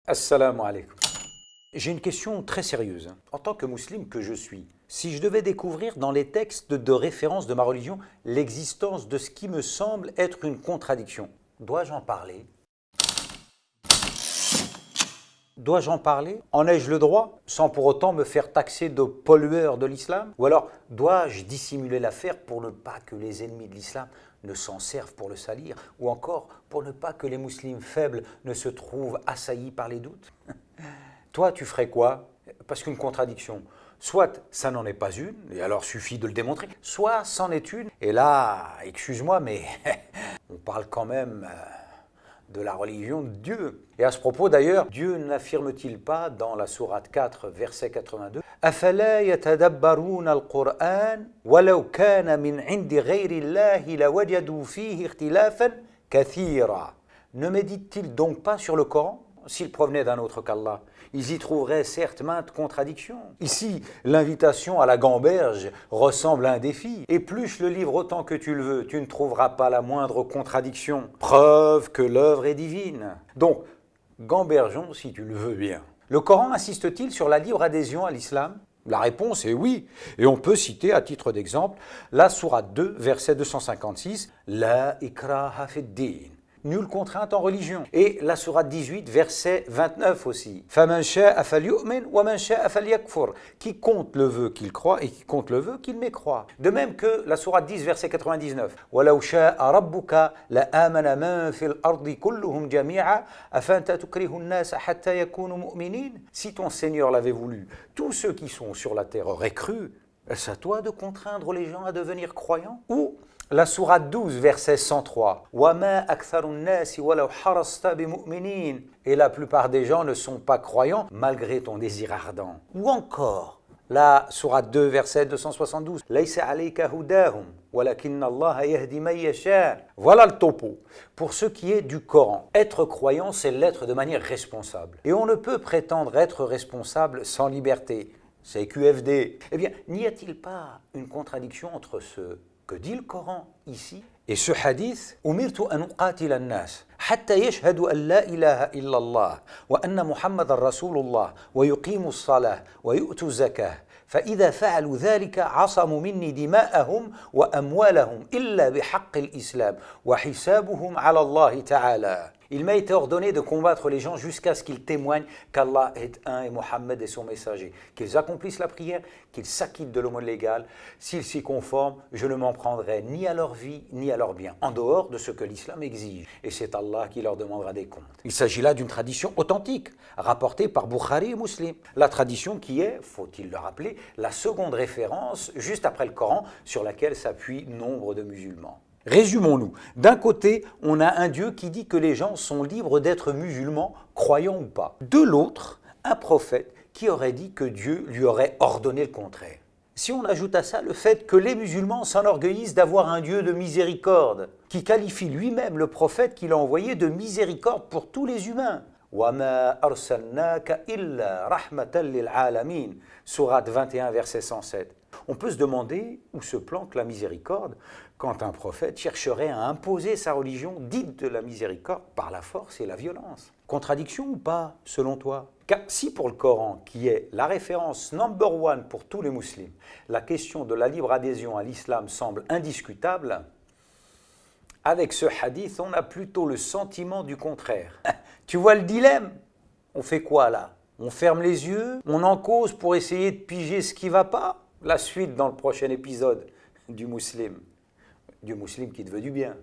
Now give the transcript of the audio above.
Assalamu alaikum. J'ai une question très sérieuse. En tant que musulman que je suis, si je devais découvrir dans les textes de référence de ma religion l'existence de ce qui me semble être une contradiction, dois-je en parler? Dois-je en parler? En ai-je le droit, sans pour autant me faire taxer de pollueur de l'islam? Ou alors, dois-je dissimuler l'affaire pour ne pas que les ennemis de l'islam ne s'en servent pour le salir? Ou encore, pour ne pas que les musulmans faibles ne se trouvent assaillis par les doutes? Toi, tu ferais quoi? Parce qu'une contradiction, soit ça n'en est pas une, et alors suffit de le démontrer, soit c'en est une, et là, excuse-moi, mais on parle quand même de la religion de Dieu. Et à ce propos d'ailleurs, Dieu n'affirme-t-il pas dans la sourate 4, verset 82 « Afala yatadabbaruna al-Qur'an, walau kana min indi ghayri Allahi lawajadu fihi ikhtilafan kathira » Ne médite-t-il donc pas sur le Coran? S'il provenait d'un autre qu'Allah, ils y trouveraient certes maintes contradictions. Ici, l'invitation à la gamberge ressemble à un défi. Épluche le livre autant que tu le veux, tu ne trouveras pas la moindre contradiction. Preuve que l'œuvre est divine. Donc, gambergeons si tu le veux bien. Le Coran insiste-t-il sur la libre adhésion à l'islam? La réponse est oui. Et on peut citer à titre d'exemple la sourate 2, verset 256, « La ikraha fid-din » nulle contrainte en religion. Et la sourate 18, verset 29 aussi. فَمَنْ شَاءَ فَلْيُؤْمِنْ وَمَنْ شَاءَ فَلْيَكْفُرْ. Qui compte le veut qu'il croit et qui compte le veut qu'il mécroit. De même que la sourate 10, verset 99. وَلَوْ شَاءَ رَبُّكَ لَآمَنَ مَنْ فِي الْأَرْضِ كُلُّهُمْ جَمِيعًا أَفَأَنْتَ تُكْرِهُ النَّاسَ حَتَّى يَكُونُوا مُؤْمِنِينَ. Si ton Seigneur l'avait voulu, tous ceux qui sont sur la terre auraient cru. Est-ce à toi de contraindre les gens à devenir croyants? Ou la sourate 12, verset 103. وَمَا أَكْثَرُ النَّاسِ وَلَوْ حَرَصْتَ بِمُؤْمِنِينَ. Et la plupart des gens ne sont pas croyants malgré ton désir ardent. Ou encore la sourate 2, verset 272. لَيْسَ عَلَيْكَ هُدَاهُمْ وَلَكِنَّ اللَّهَ يَهْدِي مَن يَشَاءُ. Voilà le topo. Pour ce qui est du Coran, être croyant, c'est l'être de manière responsable. Et on ne peut prétendre être responsable sans liberté. C'est QFD. Eh bien, n'y a-t-il pas une contradiction entre ce que dit le Coran ici et ce hadith أمرت أن أقاتل الناس حتى يشهدوا أن لا إله إلا الله وأن محمد رسول الله ويقيموا الصلاة ويؤتوا الزكاة فإذا فعلوا ذلك عصموا مني دماءهم وأموالهم إلا بحق الإسلام وحسابهم على الله تعالى. Il m'a été ordonné de combattre les gens jusqu'à ce qu'ils témoignent qu'Allah est un et Mohammed est son messager, qu'ils accomplissent la prière, qu'ils s'acquittent de l'aumône légale. S'ils s'y conforment, je ne m'en prendrai ni à leur vie ni à leur bien, en dehors de ce que l'islam exige. Et c'est Allah qui leur demandera des comptes. Il s'agit là d'une tradition authentique, rapportée par Bukhari et Muslim. La tradition qui est, faut-il le rappeler, la seconde référence, juste après le Coran, sur laquelle s'appuient nombre de musulmans. Résumons-nous. D'un côté, on a un Dieu qui dit que les gens sont libres d'être musulmans, croyants ou pas. De l'autre, un prophète qui aurait dit que Dieu lui aurait ordonné le contraire. Si on ajoute à ça le fait que les musulmans s'enorgueillissent d'avoir un Dieu de miséricorde, qui qualifie lui-même le prophète qu'il a envoyé de miséricorde pour tous les humains. وَمَا أَرْسَلْنَاكَ إِلَّا رَحْمَةً لِلْعَالَمِينَ. Sourate 21, verset 107. On peut se demander où se planque la miséricorde quand un prophète chercherait à imposer sa religion dite de la miséricorde par la force et la violence. Contradiction ou pas, selon toi? Car si pour le Coran, qui est la référence number one pour tous les musulmans, la question de la libre adhésion à l'islam semble indiscutable, avec ce hadith, on a plutôt le sentiment du contraire. Tu vois le dilemme? On fait quoi là? On ferme les yeux? On en cause pour essayer de piger ce qui ne va pas? La suite dans le prochain épisode du musulman qui te veut du bien.